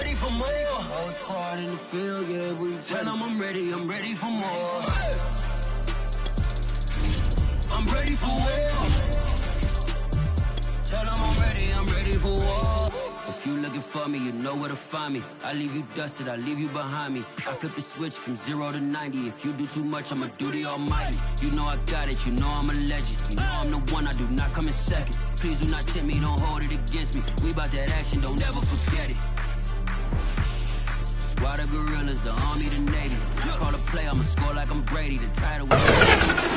ready for more. Whole squad in the field, yeah, we tell them I'm ready for more. I'm ready for war. Tell them I'm ready for war. If you looking for me, you know where to find me. I leave you dusted, I leave you behind me. I flip the switch from 0 to 90. If you do too much, I'ma do the almighty. You know I got it, you know I'm a legend. You know I'm the one, I do not come in second. Please do not tempt me, don't hold it against me. We bout that action, don't ever forget it. Squad of gorillas, the army, the navy. I call a play, I'ma score like I'm Brady. The title was...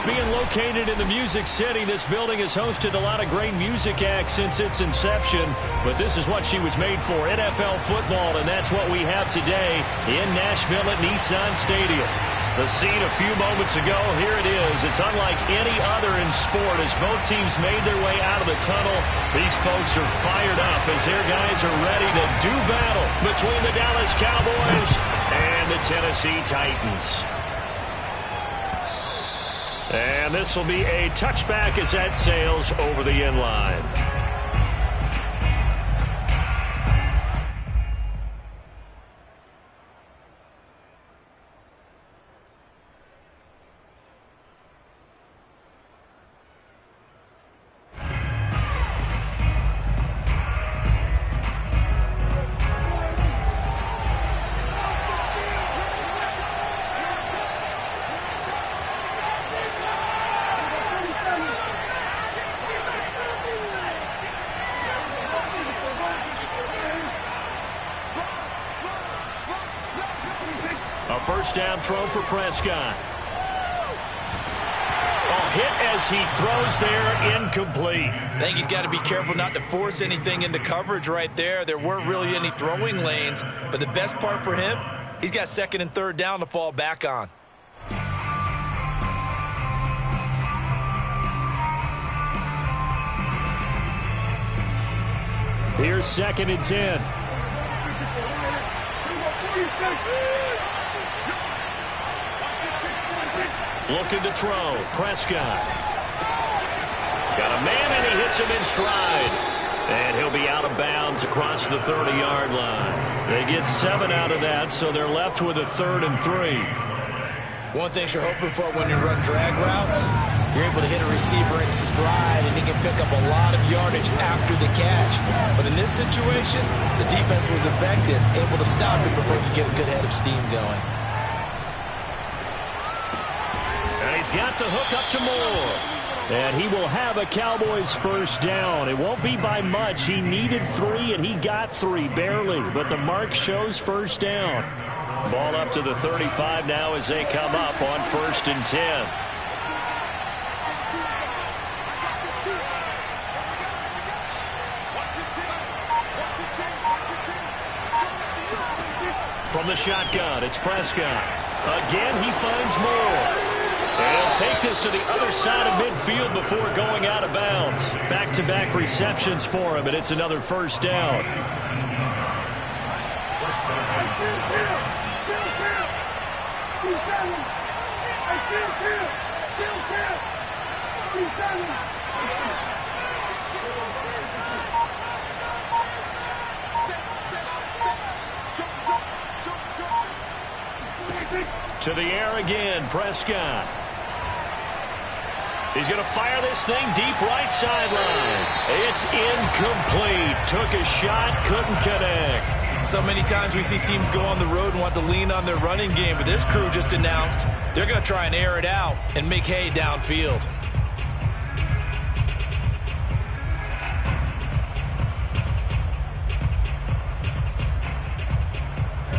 Being located in the Music City, this building has hosted a lot of great music acts since its inception. But this is what she was made for, NFL football, and that's what we have today in Nashville at Nissan Stadium. The scene a few moments ago, here it is. It's unlike any other in sport as both teams made their way out of the tunnel. These folks are fired up as their guys are ready to do battle between the Dallas Cowboys and the Tennessee Titans. And this will be a touchback as that sails over the end line. First down throw for Prescott. Hit as he throws there, incomplete. I think he's got to be careful not to force anything into coverage right there. There weren't really any throwing lanes, but the best part for him, he's got second and third down to fall back on. Here's second and 10. Looking to throw. Prescott. Got a man, and he hits him in stride. And he'll be out of bounds across the 30-yard line. They get 7 out of that, so they're left with a 3rd and 3. One thing you're hoping for when you run drag routes, you're able to hit a receiver in stride, and he can pick up a lot of yardage after the catch. But in this situation, the defense was effective, able to stop it before you get a good head of steam going. He's got the hook up to Moore. And he will have a Cowboys first down. It won't be by much. He needed 3, and he got 3, barely. But the mark shows first down. Ball up to the 35 now as they come up on 1st and 10. From the shotgun, it's Prescott. Again, he finds Moore. And he'll take this to the other side of midfield before going out of bounds. Back-to-back receptions for him, and it's another first down. To the air again, Prescott. He's going to fire this thing deep right sideline. It's incomplete. Took a shot, couldn't connect. So many times we see teams go on the road and want to lean on their running game, but this crew just announced they're going to try and air it out and make hay downfield.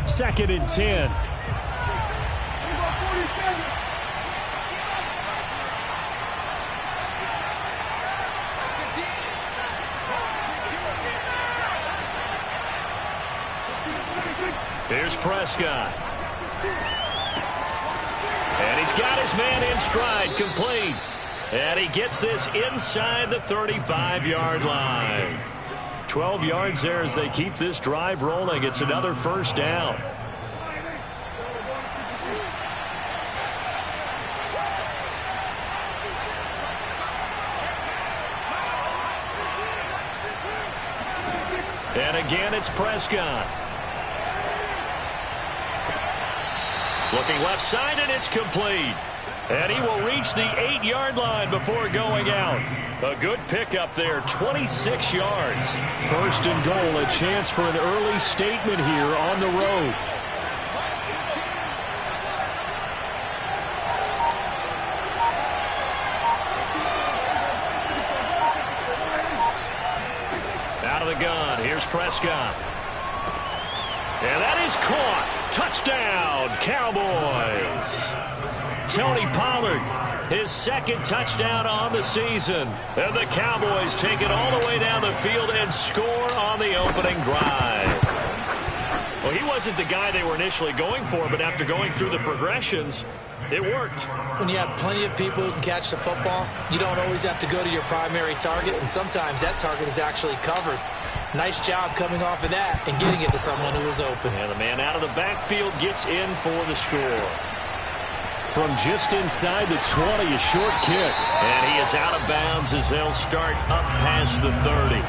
Second and 10. Here's Prescott. And he's got his man in stride, complete. And he gets this inside the 35-yard line. 12 yards there as they keep this drive rolling. It's another first down. And again, it's Prescott. Looking left side, and it's complete. And he will reach the 8-yard line before going out. A good pickup there, 26 yards. First and goal, a chance for an early statement here on the road. Out of the gun, here's Prescott. And that is caught. Touchdown, Cowboys. Tony Pollard, his second touchdown on the season. And the Cowboys take it all the way down the field and score on the opening drive. Well, he wasn't the guy they were initially going for, but after going through the progressions, it worked. When you have plenty of people who can catch the football, you don't always have to go to your primary target, and sometimes that target is actually covered. Nice job coming off of that and getting it to someone who was open. And the man out of the backfield gets in for the score. From just inside the 20, a short kick. And he is out of bounds as they'll start up past the 30.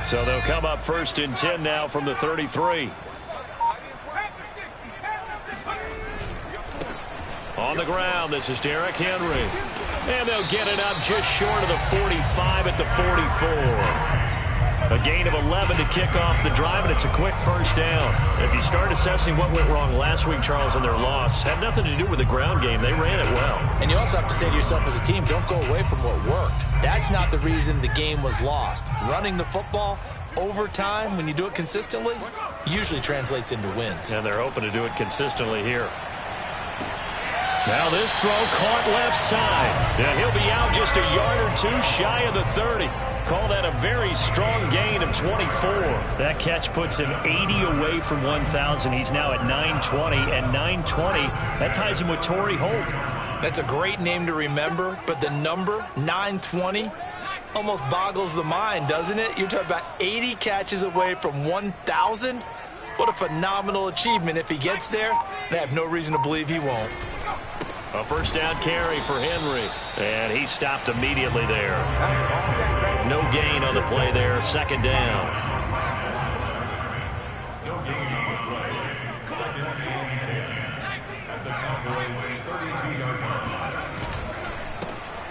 So they'll come up first and 10 now from the 33. On the ground, this is Derrick Henry. And they'll get it up just short of the 45 at the 44. A gain of 11 to kick off the drive, and it's a quick first down. If you start assessing what went wrong last week, Charles, in their loss, had nothing to do with the ground game. They ran it well. And you also have to say to yourself as a team, don't go away from what worked. That's not the reason the game was lost. Running the football over time, when you do it consistently, usually translates into wins. And they're hoping to do it consistently here. Now this throw caught left side. And he'll be out just a yard or two shy of the 30. Call that a very strong gain of 24. That catch puts him 80 away from 1,000. He's now at 920, and 920, that ties him with Torrey Holt. That's a great name to remember, but the number, 920, almost boggles the mind, doesn't it? You're talking about 80 catches away from 1,000? What a phenomenal achievement if he gets there, and I have no reason to believe he won't. A first down carry for Henry, and he stopped immediately there. No gain on the play there, second down.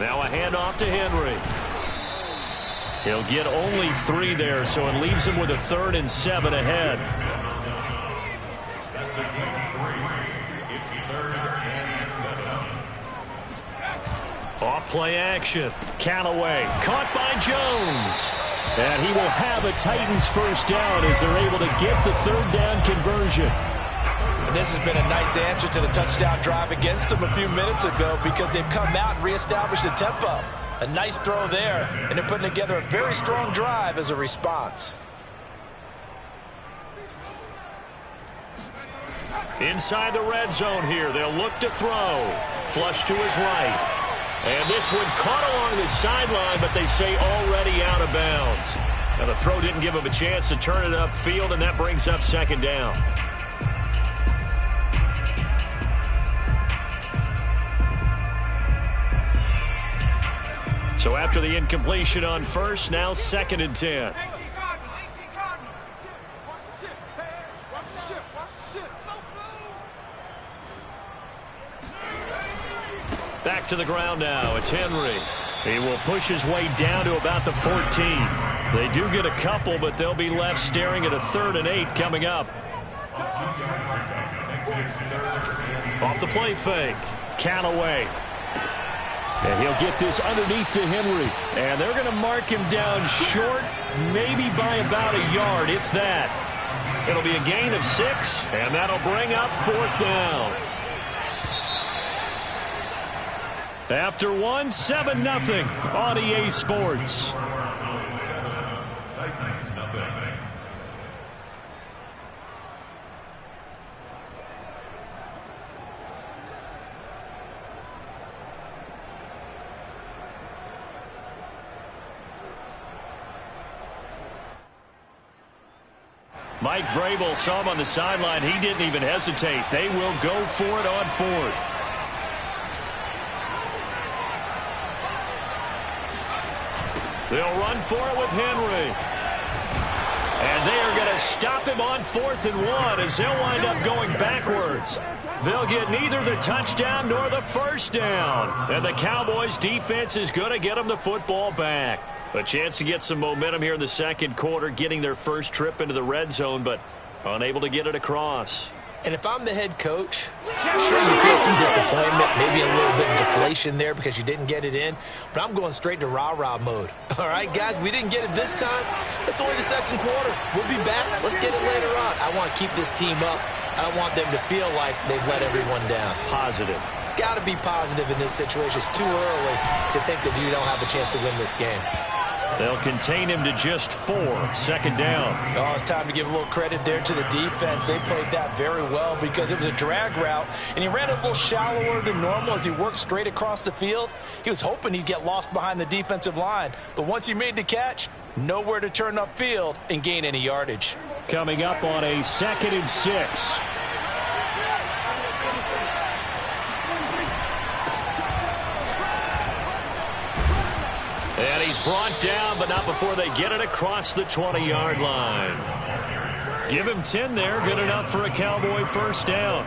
Now a handoff to Henry. He'll get only 3 there, so it leaves him with a 3rd and 7 ahead. Off play action. Callaway caught by Jones. And he will have a Titans first down as they're able to get the 3rd down conversion. And this has been a nice answer to the touchdown drive against them a few minutes ago because they've come out and reestablished the tempo. A nice throw there, and they're putting together a very strong drive as a response. Inside the red zone here, they'll look to throw. Flush to his right. And this one caught along the sideline, but they say already out of bounds. Now the throw didn't give him a chance to turn it upfield, and that brings up second down. So after the incompletion on first, now 2nd and 10. Back to the ground now. It's Henry. He will push his way down to about the 14. They do get a couple, but they'll be left staring at a 3rd and 8 coming up. Off the play fake. Callaway. And he'll get this underneath to Henry. And they're going to mark him down short, maybe by about a yard, if that. It'll be a gain of 6, and that'll bring up 4th down. After 1, 7-0 on EA Sports. Mike Vrabel saw him on the sideline. He didn't even hesitate. They will go for it on 4th. They'll run for it with Henry. And they are going to stop him on 4th and 1 as they'll wind up going backwards. They'll get neither the touchdown nor the first down. And the Cowboys defense is going to get them the football back. A chance to get some momentum here in the second quarter, getting their first trip into the red zone, but unable to get it across. And if I'm the head coach, sure you feel some disappointment, maybe a little bit of deflation there because you didn't get it in, but I'm going straight to rah-rah mode. All right, guys, we didn't get it this time. It's only the second quarter. We'll be back. Let's get it later on. I want to keep this team up. I don't want them to feel like they've let everyone down. Positive. Got to be positive in this situation. It's too early to think that you don't have a chance to win this game. They'll contain him to just 4. 2nd down. Oh, it's time to give a little credit there to the defense. They played that very well because it was a drag route, and he ran a little shallower than normal as he worked straight across the field. He was hoping he'd get lost behind the defensive line, but once he made the catch, nowhere to turn upfield and gain any yardage. Coming up on a 2nd and 6. And he's brought down, but not before they get it across the 20-yard line. Give him 10 there. Good enough for a Cowboy first down.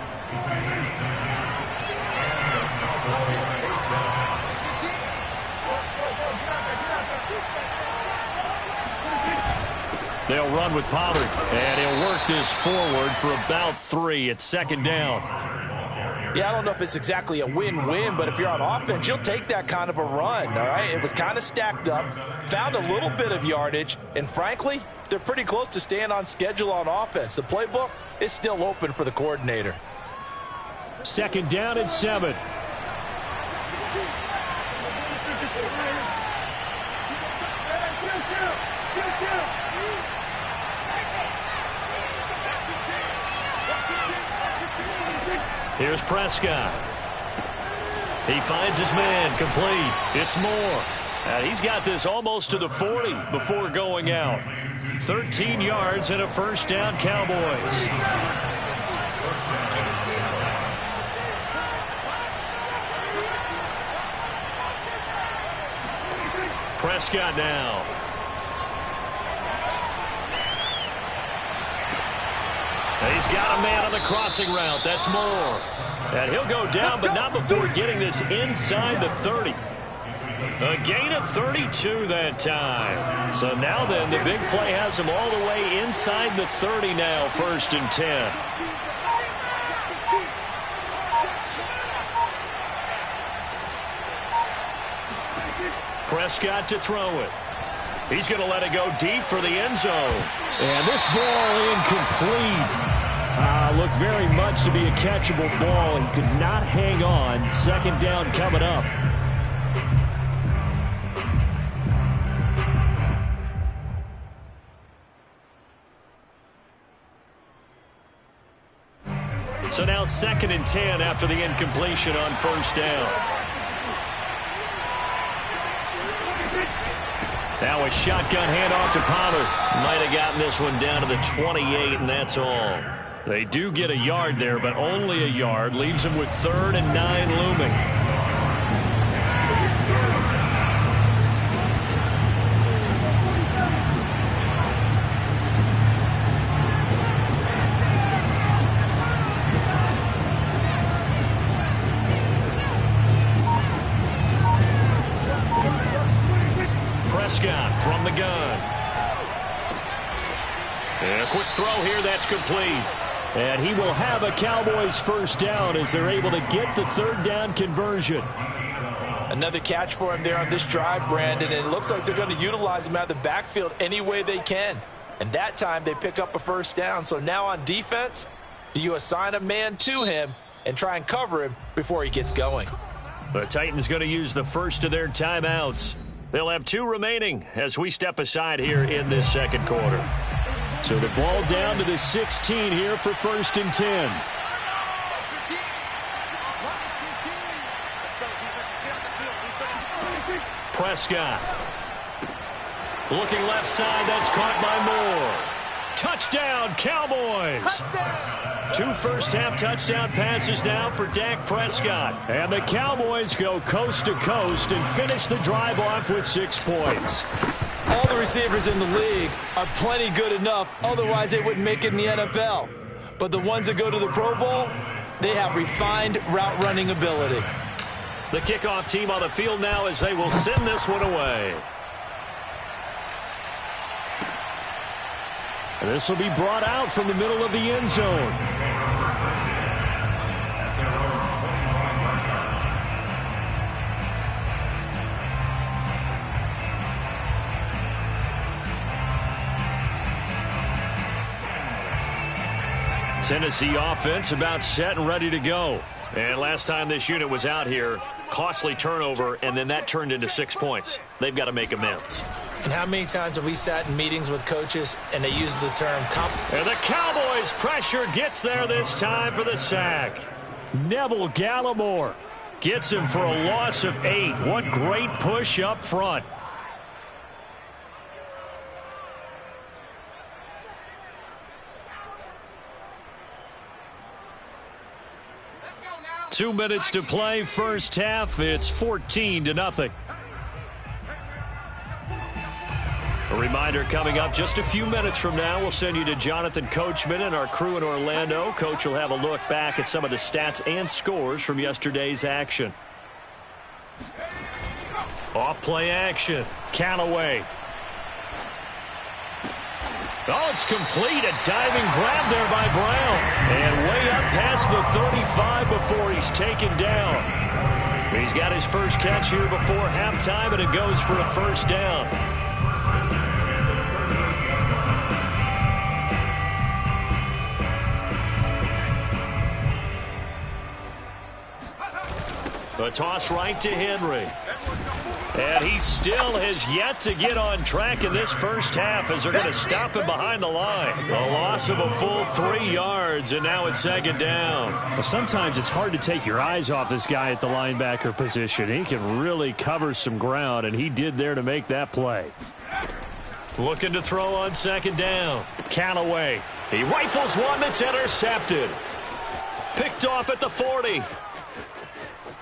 They'll run with Pollard, and he'll work this forward for about 3 at 2nd down. Yeah, I don't know if it's exactly a win-win, but if you're on offense, you'll take that kind of a run, all right? It was kind of stacked up, found a little bit of yardage, and frankly, they're pretty close to staying on schedule on offense. The playbook is still open for the coordinator. 2nd down and 7. Here's Prescott. He finds his man, complete. It's Moore. And he's got this almost to the 40 before going out. 13 yards and a first down, Cowboys. Prescott now. He's got a man on the crossing route. That's Moore. And he'll go down, but not before getting this inside the 30. A gain of 32 that time. So now then, the big play has him all the way inside the 30 now, 1st and 10. Prescott to throw it. He's going to let it go deep for the end zone. And this ball incomplete. Looked very much to be a catchable ball and could not hang on. 2nd down coming up. So now 2nd and 10 after the incompletion on first down. Now a shotgun handoff to Pollard. Might have gotten this one down to the 28, and that's all. They do get a yard there, but only a yard. Leaves them with 3rd and 9 looming. Prescott from the gun. And a quick throw here, that's complete. And he will have a Cowboys first down as they're able to get the 3rd down conversion. Another catch for him there on this drive, Brandon, and it looks like they're going to utilize him out of the backfield any way they can. And that time they pick up a first down. So now on defense, do you assign a man to him and try and cover him before he gets going? The Titans going to use the first of their timeouts. They'll have 2 remaining as we step aside here in this second quarter. So the ball down to the 16 here for 1st and 10. Prescott. Looking left side, that's caught by Moore. Touchdown, Cowboys. Touchdown. 2 first-half touchdown passes now for Dak Prescott. And the Cowboys go coast to coast and finish the drive off with 6 points. All the receivers in the league are plenty good enough, otherwise they wouldn't make it in the NFL. But the ones that go to the Pro Bowl, they have refined route running ability. The kickoff team on the field now as they will send this one away. This will be brought out from the middle of the end zone. Tennessee offense about set and ready to go. And last time this unit was out here, costly turnover, and then that turned into 6 points. They've got to make amends. And how many times have we sat in meetings with coaches and they use the term and the Cowboys pressure gets there this time for the sack. Neville Gallimore gets him for a loss of 8. What great push up front. Two minutes to play, first half. It's 14-0. A reminder coming up just a few minutes from now. We'll send you to Jonathan Coachman and our crew in Orlando. Coach will have a look back at some of the stats and scores from yesterday's action. Off play action. Callaway. Oh, it's complete. A diving grab there by Brown. And way up past the 35 before he's taken down. He's got his first catch here before halftime, and it goes for a first down. A toss right to Henry. And he still has yet to get on track in this first half as they're going to stop him behind the line. A loss of a full 3 yards, and now it's second down. Well, sometimes it's hard to take your eyes off this guy at the linebacker position. He can really cover some ground, and he did there to make that play. Looking to throw on second down. Callaway. He rifles one that's intercepted. Picked off at the 40.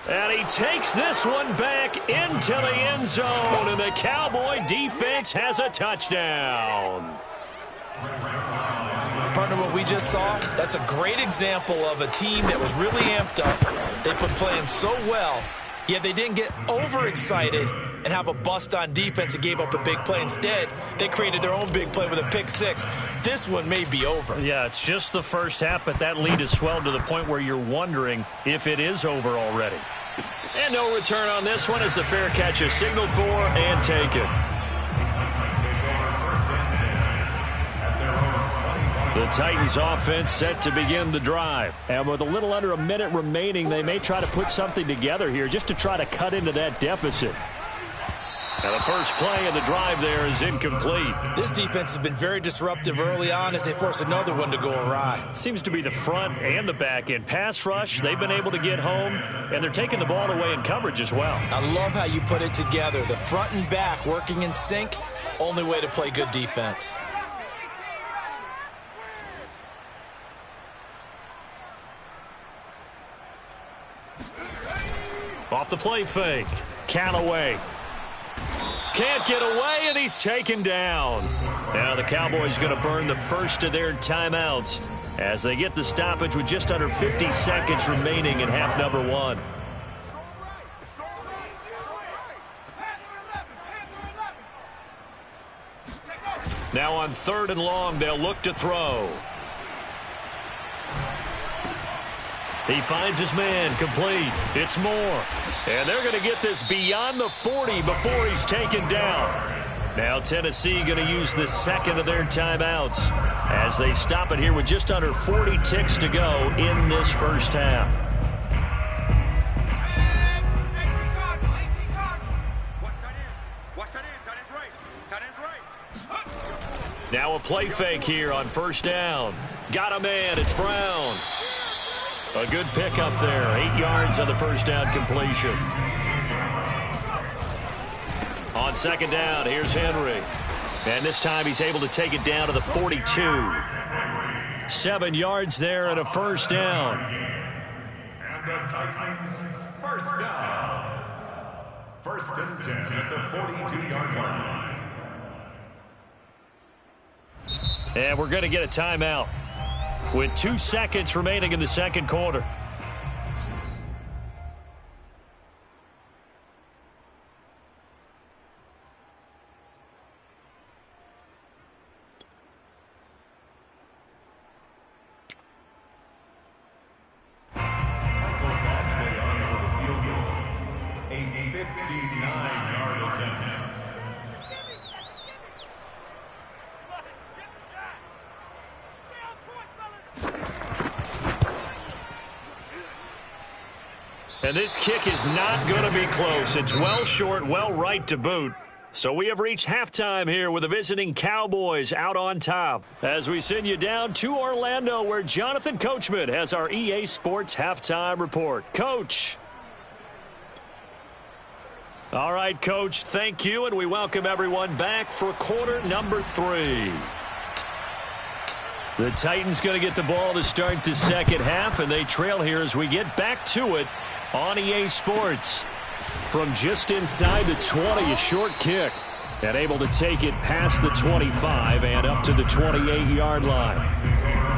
And he takes this one back into the end zone, and the Cowboy defense has a touchdown. Partner, what we just saw, that's a great example of a team that was really amped up. They've been playing so well, yet they didn't get overexcited and have a bust on defense and gave up a big play. Instead, they created their own big play with a pick six. This one may be over. Yeah, it's just the first half, but that lead has swelled to the point where you're wondering if it is over already. And no return on this one as the fair catch is signaled for and taken. The Titans offense set to begin the drive. And with a little under a minute remaining, they may try to put something together here just to try to cut into that deficit. Now the first play of the drive there is incomplete. This defense has been very disruptive early on as they force another one to go awry. Seems to be the front and the back end. Pass rush, they've been able to get home, and they're taking the ball away in coverage as well. I love how you put it together. The front and back working in sync, only way to play good defense. Off the play fake. Callaway. Can't get away, and he's taken down. Now the Cowboys going to burn the first of their timeouts as they get the stoppage with just under 50 seconds remaining in half number one. Now on 3rd and long, they'll look to throw. He finds his man, complete. It's Moore. And they're going to get this beyond the 40 before he's taken down. Now Tennessee going to use the second of their timeouts as they stop it here with just under 40 ticks to go in this first half. Now a play fake here on first down. Got a man. It's Brown. A good pickup there. 8 yards on the first down completion. On second down, here's Henry. And this time he's able to take it down to the 42. 7 yards there and a first down. And the Titans first down. First and 10 at the 42-yard line. And we're going to get a timeout with 2 seconds remaining in the second quarter. And this kick is not going to be close. It's well short, well right to boot. So we have reached halftime here with the visiting Cowboys out on top. As we send you down to Orlando, where Jonathan Coachman has our EA Sports halftime report. Coach. All right, Coach, thank you, and we welcome everyone back for quarter number 3. The Titans going to get the ball to start the second half, and they trail here as we get back to it on EA Sports. From just inside the 20, a short kick, and able to take it past the 25 and up to the 28-yard line.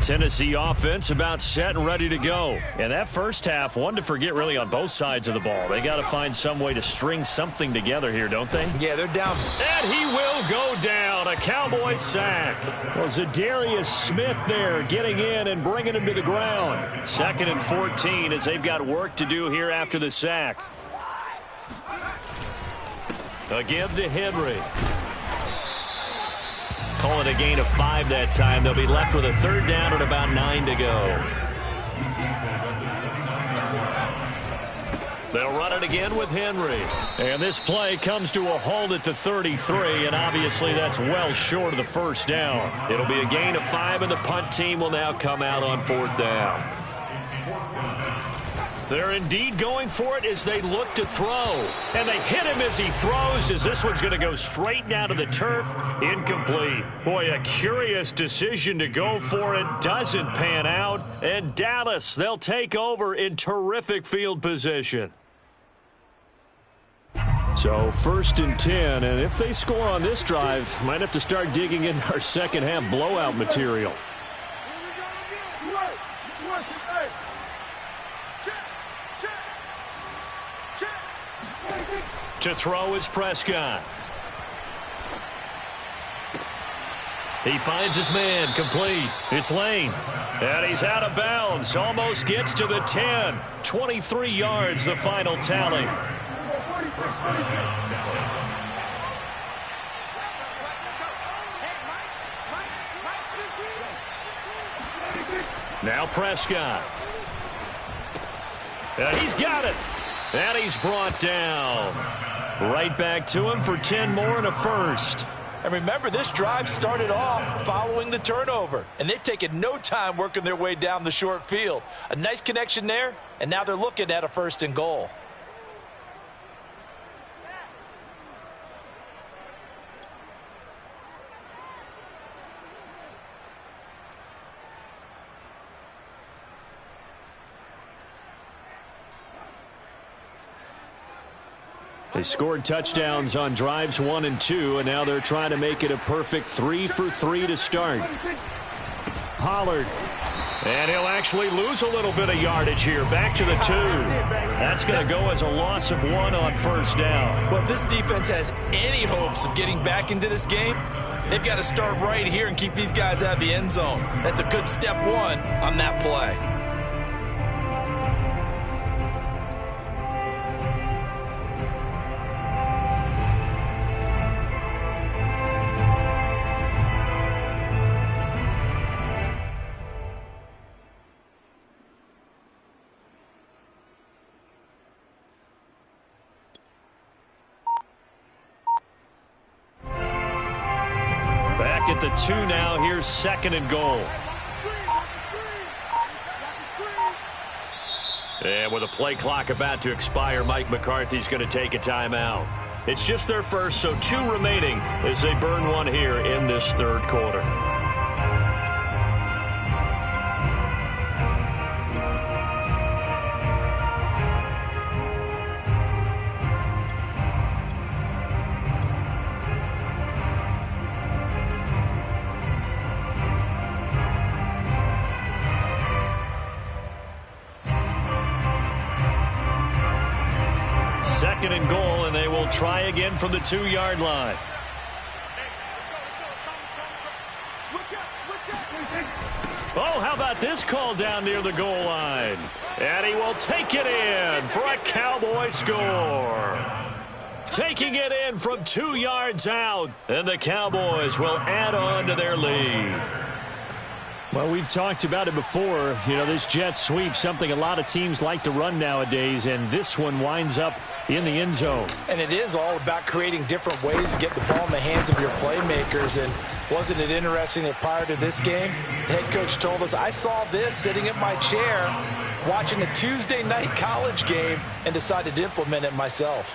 Tennessee offense about set and ready to go. And that first half, one to forget really on both sides of the ball. They got to find some way to string something together here, don't they? Yeah, they're down. And he will go down. A Cowboy sack. Well, Zadarius Smith there getting in and bringing him to the ground. Second and 14 as they've got work to do here after the sack. Again to Henry. Call it a gain of 5 that time. They'll be left with a third down and about 9 to go. They'll run it again with Henry. And this play comes to a halt at the 33, and obviously that's well short of the first down. It'll be a gain of 5, and the punt team will now come out on fourth down. They're indeed going for it as they look to throw. And they hit him as he throws, as this one's going to go straight down to the turf. Incomplete. Boy, a curious decision to go for it. Doesn't pan out. And Dallas, they'll take over in terrific field position. So first and 10, and if they score on this drive, might have to start digging in our second half blowout material. To throw is Prescott. He finds his man, complete. It's Lane. And he's out of bounds. Almost gets to the 10. 23 yards, the final tally. Now Prescott. And he's got it. And he's brought down. Right back to him for 10 more and a first. And remember, this drive started off following the turnover. And they've taken no time working their way down the short field. A nice connection there, and now they're looking at a first and goal. They scored touchdowns on drives 1 and 2, and now they're trying to make it a perfect 3 for 3 to start. Pollard And he'll actually lose a little bit of yardage here. Back to the 2. That's going to go as a loss of 1 on first down. Well, if this defense has any hopes of getting back into this game, they've got to start right here and keep these guys out of the end zone. That's a good step 1 on that play. At the 2 now, here's 2nd and goal. And with a play clock about to expire, Mike McCarthy's going to take a timeout. It's just their first, so 2 remaining as they burn 1 here in this 3rd quarter. Second and goal, and they will try again from the 2-yard line. Oh, how about this call down near the goal line? And he will take it in for a Cowboy score. Taking it in from 2 yards out, and the Cowboys will add on to their lead. Well, we've talked about it before. You know, this jet sweep, something a lot of teams like to run nowadays, and this one winds up in the end zone. And it is all about creating different ways to get the ball in the hands of your playmakers. And wasn't it interesting that prior to this game, the head coach told us, I saw this sitting in my chair watching a Tuesday night college game and decided to implement it myself.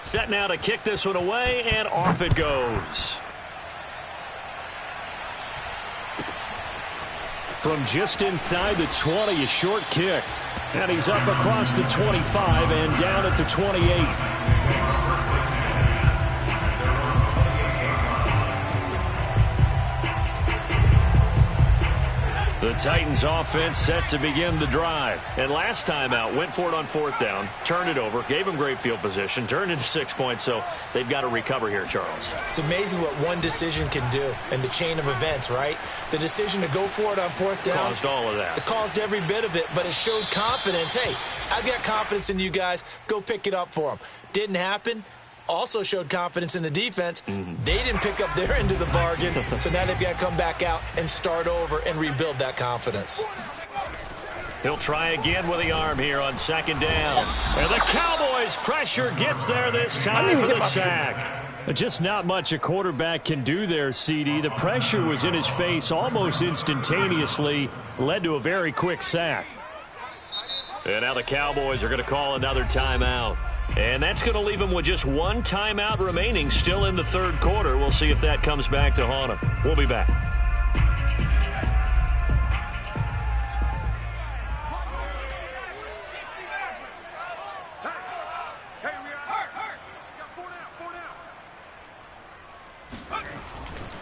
Set now to kick this one away, and off it goes. From just inside the 20, a short kick. And he's up across the 25 and down at the 28. The Titans offense set to begin the drive. And last time out, went for it on 4th down, turned it over, gave them great field position, turned into 6 points, so they've got to recover here, Charles. It's amazing what one decision can do in the chain of events, right? The decision to go for it on 4th down. Caused all of that. It caused every bit of it, but it showed confidence. Hey, I've got confidence in you guys. Go pick it up for them. Didn't happen. Also showed confidence in the defense. They didn't pick up their end of the bargain, so now they've got to come back out and start over and rebuild that confidence. He'll try again with the arm here on 2nd down. And the Cowboys' pressure gets there this time for the sack. Just not much a quarterback can do there, CD. The pressure was in his face almost instantaneously, led to a very quick sack. And now the Cowboys are going to call another timeout. And that's going to leave them with just 1 timeout remaining still in the 3rd quarter. We'll see if that comes back to haunt them. We'll be back.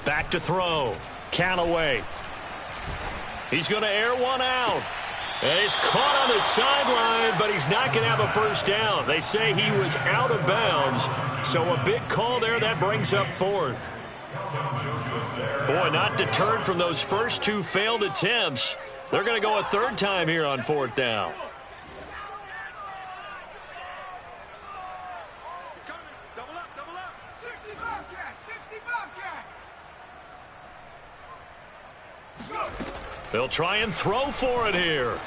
Back to throw. Callaway. He's going to air one out. And he's caught on the sideline, but he's not going to have a first down. They say he was out of bounds, so a big call there. That brings up 4th. Boy, not deterred from those first 2 failed attempts. They're going to go a 3rd time here on 4th down. Double up. 60 Bobcat. They'll try and throw for it here.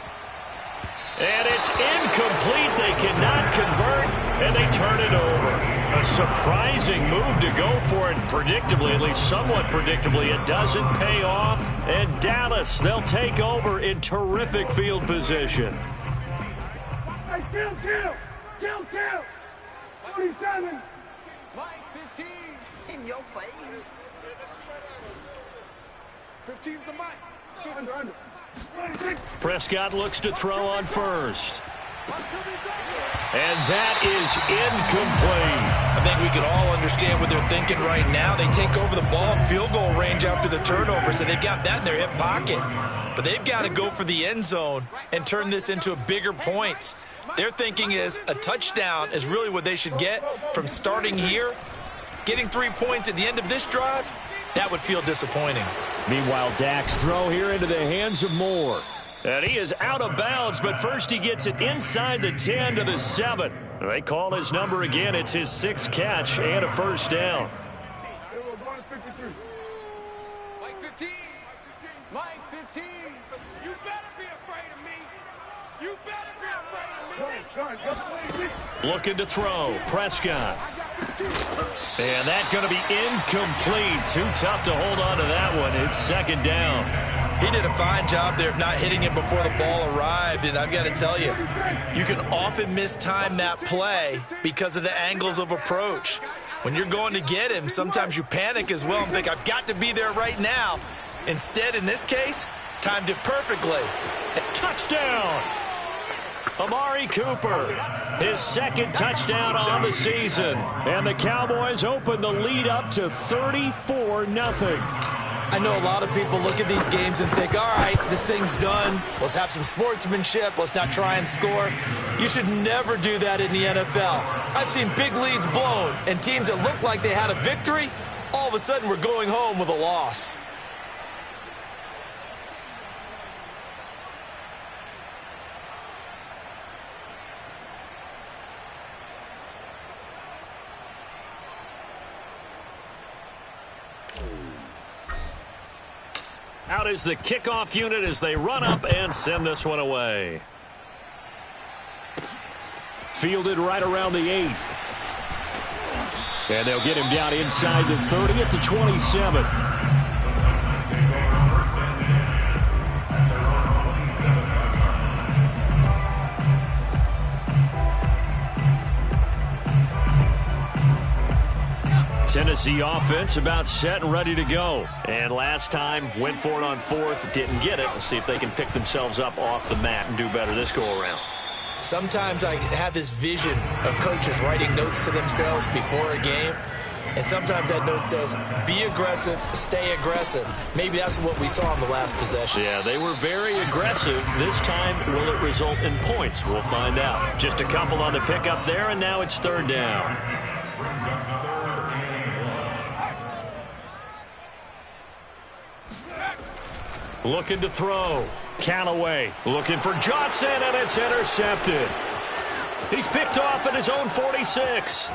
And it's incomplete. They cannot convert, and they turn it over. A surprising move to go for it. Predictably, at least somewhat predictably, it doesn't pay off. And Dallas, they'll take over in terrific field position. Hey, kill. 47. Mike, 15. In your face. 15's the mic. Prescott looks to throw on 1st. And that is incomplete. I think we can all understand what they're thinking right now. They take over the ball in field goal range after the turnover, so they've got that in their hip pocket. But they've got to go for the end zone and turn this into a bigger points. Their thinking is a touchdown is really what they should get from starting here. Getting 3 points at the end of this drive, that would feel disappointing. Meanwhile, Dak's throw here into the hands of Moore. And he is out of bounds, but first he gets it inside the 10 to the 7. They call his number again. It's his 6th catch and a first down. Mike 15. Mike 15. You better be afraid of me. You better be afraid of me. Looking to throw. Prescott. And that's going to be incomplete. Too tough to hold on to that one. It's 2nd down. He did a fine job there of not hitting him before the ball arrived, and I've got to tell you, you can often mistime that play because of the angles of approach. When you're going to get him, sometimes you panic as well and think, I've got to be there right now. Instead, in this case, timed it perfectly. Touchdown! Amari Cooper, his 2nd touchdown on the season. And the Cowboys open the lead up to 34-0. I know a lot of people look at these games and think, all right, this thing's done. Let's have some sportsmanship. Let's not try and score. You should never do that in the NFL. I've seen big leads blown and teams that looked like they had a victory, all of a sudden we're going home with a loss. Out is the kickoff unit as they run up and send this one away. Fielded right around the 8. And they'll get him down inside the 30 at the 27. Tennessee offense about set and ready to go. And last time, went for it on 4th, didn't get it. We'll see if they can pick themselves up off the mat and do better this go-around. Sometimes I have this vision of coaches writing notes to themselves before a game. And sometimes that note says, be aggressive, stay aggressive. Maybe that's what we saw in the last possession. Yeah, they were very aggressive. This time, will it result in points? We'll find out. Just a couple on the pickup there, and now it's 3rd down. Looking to throw. Callaway looking for Johnson, and it's intercepted. He's picked off at his own 46.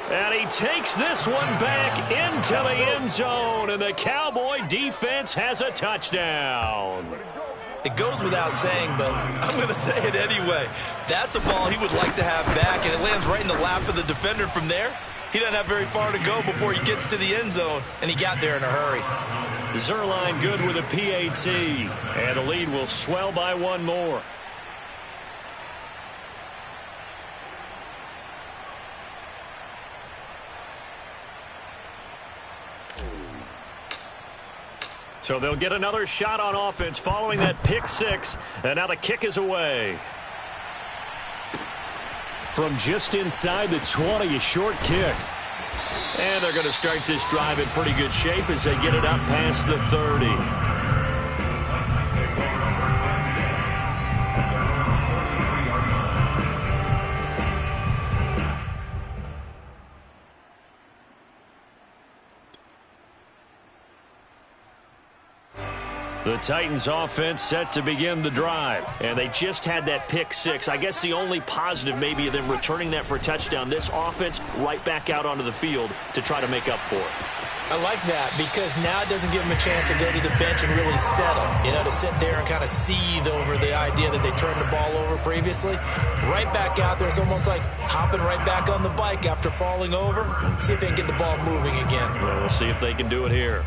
And he takes this one back into the end zone, and the Cowboy defense has a touchdown. It goes without saying, but I'm going to say it anyway. That's a ball he would like to have back, and it lands right in the lap of the defender from there. He doesn't have very far to go before he gets to the end zone, and he got there in a hurry. Zerline good with a PAT, and the lead will swell by one more. So they'll get another shot on offense following that pick 6, and now the kick is away. From just inside the 20, a short kick. And they're going to start this drive in pretty good shape as they get it up past the 30. The Titans offense set to begin the drive, and they just had that pick 6. I guess the only positive maybe of them returning that for a touchdown, this offense right back out onto the field to try to make up for it. I like that because now it doesn't give them a chance to go to the bench and really settle, to sit there and kind of seethe over the idea that they turned the ball over previously. Right back out there, it's almost like hopping right back on the bike after falling over. See if they can get the ball moving again. Well, we'll see if they can do it here.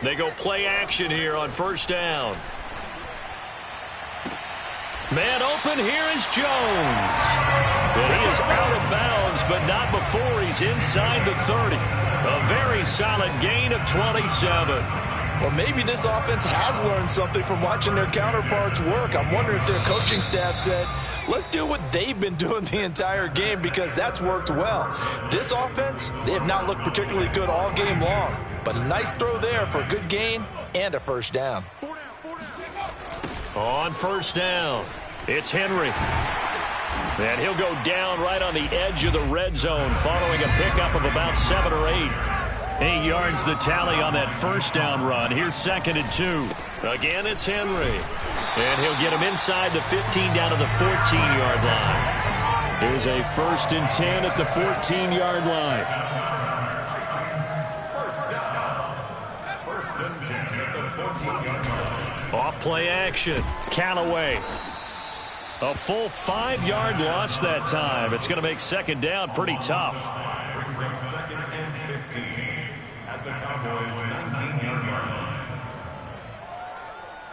They go play action here on 1st down. Man open, here is Jones. And he is out of bounds, but not before he's inside the 30. A very solid gain of 27. Well, maybe this offense has learned something from watching their counterparts work. I'm wondering if their coaching staff said, let's do what they've been doing the entire game, because that's worked well. This offense, they have not looked particularly good all game long. But a nice throw there for a good gain and a first down. On first down, it's Henry. And he'll go down right on the edge of the red zone following a pickup of about 7 or 8. 8 yards the tally on that first down run. Here's 2nd and 2. Again, it's Henry. And he'll get him inside the 15 down to the 14-yard line. Here's a 1st and 10 at the 14-yard line. First and 10 at the 14-yard line. Off play action. Callaway. A full 5-yard loss that time. It's going to make 2nd down pretty tough. Brings up 2nd and 15 at the Cowboys' 19-yard line.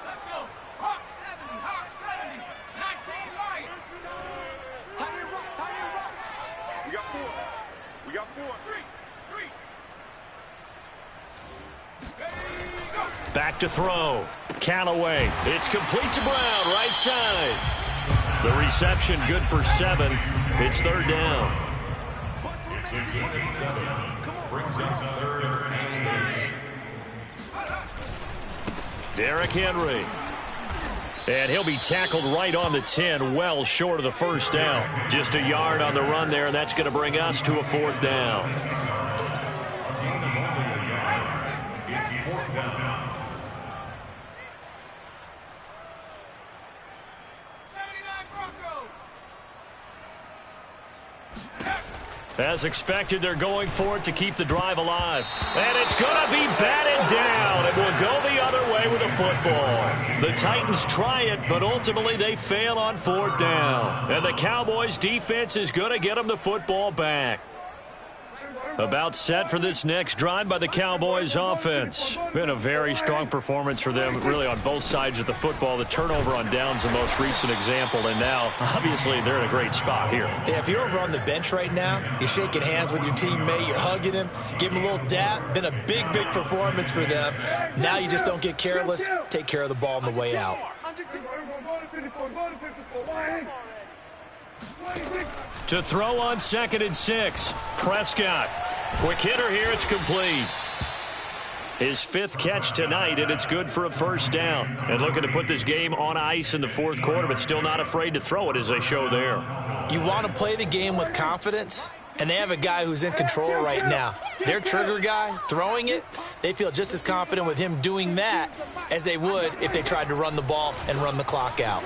Let's go. Hawk 70, Hawk 70. 19 right. Tight end right, tight end right. We got 4. We got 4. Street. Back to throw. Callaway. It's complete to Brown, right side. The reception good for 7. It's 3rd down. It's a gain of 7. Brings up 3rd and 8. Derrick Henry. And he'll be tackled right on the 10, well short of the first down. Just a yard on the run there, and that's going to bring us to a 4th down. A gain of only a yard. It's 4th down. 79 Broncos. As expected, they're going for it to keep the drive alive. And it's going to be batted down. It will go the other way with a football. The Titans try it, but ultimately they fail on 4th down. And the Cowboys' defense is going to get them the football back. About set for this next drive by the Cowboys offense. Been a very strong performance for them, really, on both sides of the football. The turnover on downs, the most recent example, and now, obviously, they're in a great spot here. Yeah, if you're over on the bench right now, you're shaking hands with your teammate, you're hugging him, give him a little dap. Been a big performance for them. Now you just don't get careless. Take care of the ball on the way out. To throw on 2nd and 6, Prescott. Quick hitter here, it's complete. His 5th catch tonight, and it's good for a first down. And looking to put this game on ice in the 4th quarter, but still not afraid to throw it, as they show there. You want to play the game with confidence, and they have a guy who's in control right now. Their trigger guy, throwing it, they feel just as confident with him doing that as they would if they tried to run the ball and run the clock out.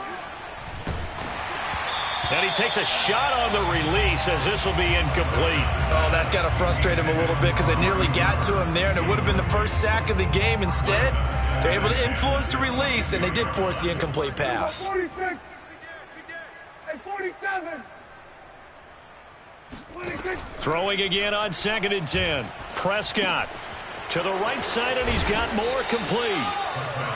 And he takes a shot on the release, as this will be incomplete. Oh, that's got to frustrate him a little bit, because they nearly got to him there, and it would have been the first sack of the game. Instead, they're able to influence the release, and they did force the incomplete pass. 46 and 47. 26. Throwing again on 2nd and 10. Prescott to the right side, and he's got more, complete.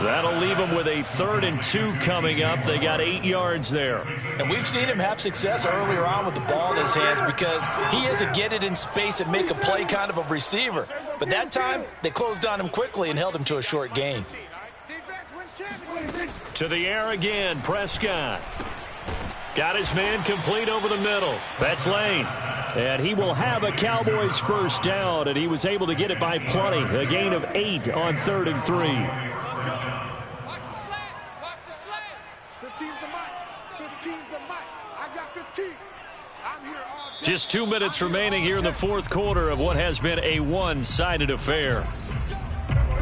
That'll leave him with a 3rd and 2 coming up. They got 8 yards there. And we've seen him have success earlier on with the ball in his hands, because he is a get it in space and make a play kind of a receiver. But that time, they closed on him quickly and held him to a short gain. To the air again, Prescott. Got his man complete over the middle. That's Lane. And he will have a Cowboys first down, and he was able to get it by plenty. A gain of 8 on 3rd and 3. Watch the slants. Watch the slants. 15's the mic. 15's the mic. I got 15. I'm here all day. Just 2 minutes remaining here in the 4th quarter of what has been a one-sided affair.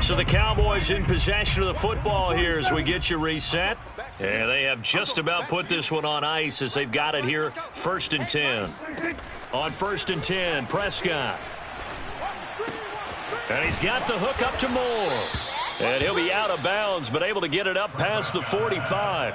So the Cowboys in possession of the football here as we get you reset. And they have just about put this one on ice as they've got it here, 1st and 10. On 1st and 10, Prescott. And he's got the hook up to Moore. And he'll be out of bounds, but able to get it up past the 45.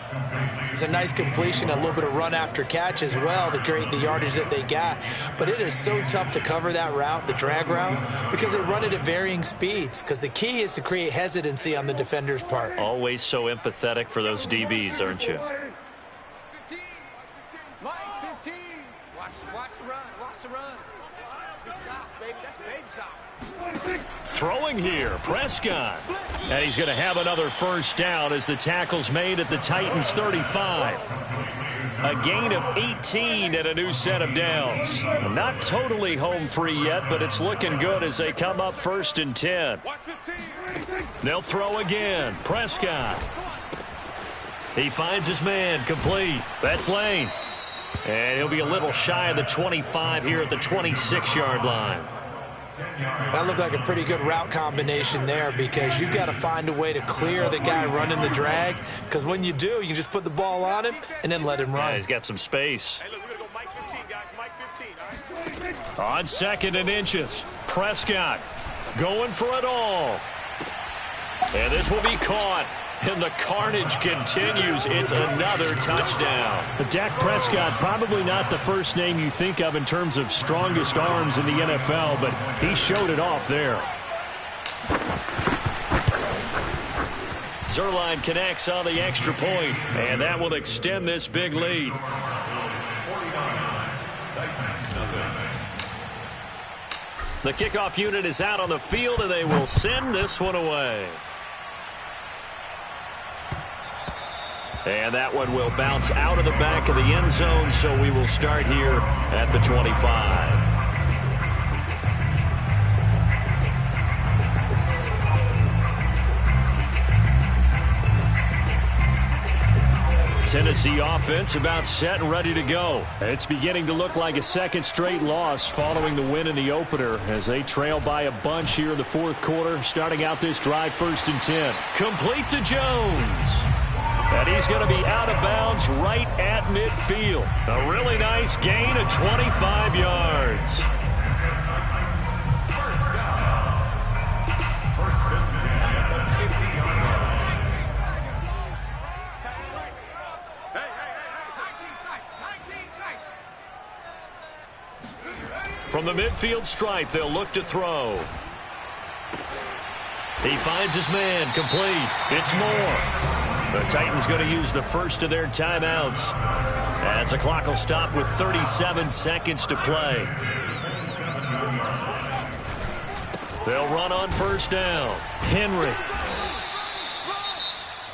It's a nice completion, a little bit of run after catch as well to create the yardage that they got. But it is so tough to cover that route, the drag route, because they run it at varying speeds. Because the key is to create hesitancy on the defender's part. Always so empathetic for those DBs, aren't you? Throwing here, Prescott. And he's going to have another first down as the tackle's made at the Titans' 35. A gain of 18 and a new set of downs. Not totally home free yet, but it's looking good as they come up 1st and 10. They'll throw again. Prescott. He finds his man, complete. That's Lane. And he'll be a little shy of the 25 here at the 26-yard line. That looked like a pretty good route combination there because you've got to find a way to clear the guy running the drag, because when you do, you can just put the ball on him and then let him run. Yeah, he's got some space. Hey, look, we're going to go Mike 15, guys. Mike 15, all right? On 2nd and inches, Prescott going for it all. And this will be caught. And the carnage continues. It's another touchdown. Dak Prescott, probably not the first name you think of in terms of strongest arms in the NFL, but he showed it off there. Zerline connects on the extra point, and that will extend this big lead. The kickoff unit is out on the field, and they will send this one away. And that one will bounce out of the back of the end zone, so we will start here at the 25. Tennessee offense about set and ready to go. It's beginning to look like a second straight loss following the win in the opener as they trail by a bunch here in the 4th quarter, starting out this drive 1st and 10. Complete to Jones. And he's going to be out of bounds right at midfield. A really nice gain of 25 yards. First down. 1st and 10 at the 50-yard line. From the midfield stripe, they'll look to throw. He finds his man, complete. It's Moore. The Titans going to use the first of their timeouts as the clock will stop with 37 seconds to play. They'll run on 1st down. Henry.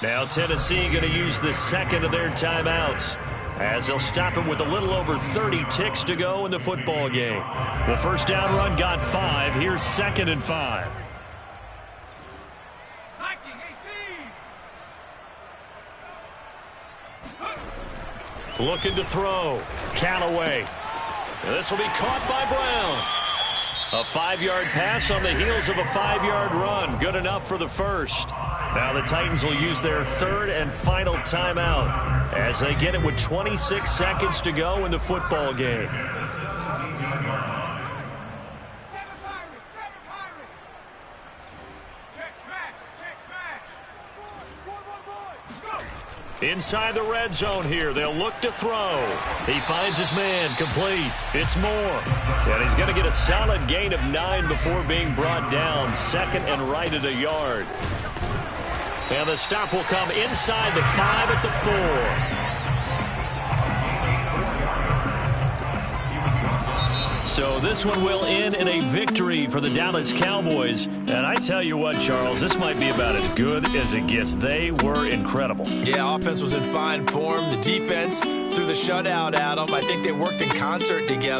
Now Tennessee going to use the second of their timeouts as they'll stop it with a little over 30 ticks to go in the football game. The 1st down run got 5. Here's 2nd and 5. Looking to throw. Callaway. This will be caught by Brown. A 5-yard pass on the heels of a 5-yard run. Good enough for the first. Now the Titans will use their 3rd and final timeout as they get it with 26 seconds to go in the football game. Inside the red zone here, they'll look to throw. He finds his man, complete. It's Moore. And he's going to get a solid gain of 9 before being brought down. 2nd and right at a yard. And the stop will come inside the 5 at the 4. So this one will end in a victory for the Dallas Cowboys. And I tell you what, Charles, this might be about as good as it gets. They were incredible. Yeah, offense was in fine form. The defense threw the shutout at them. I think they worked in concert together.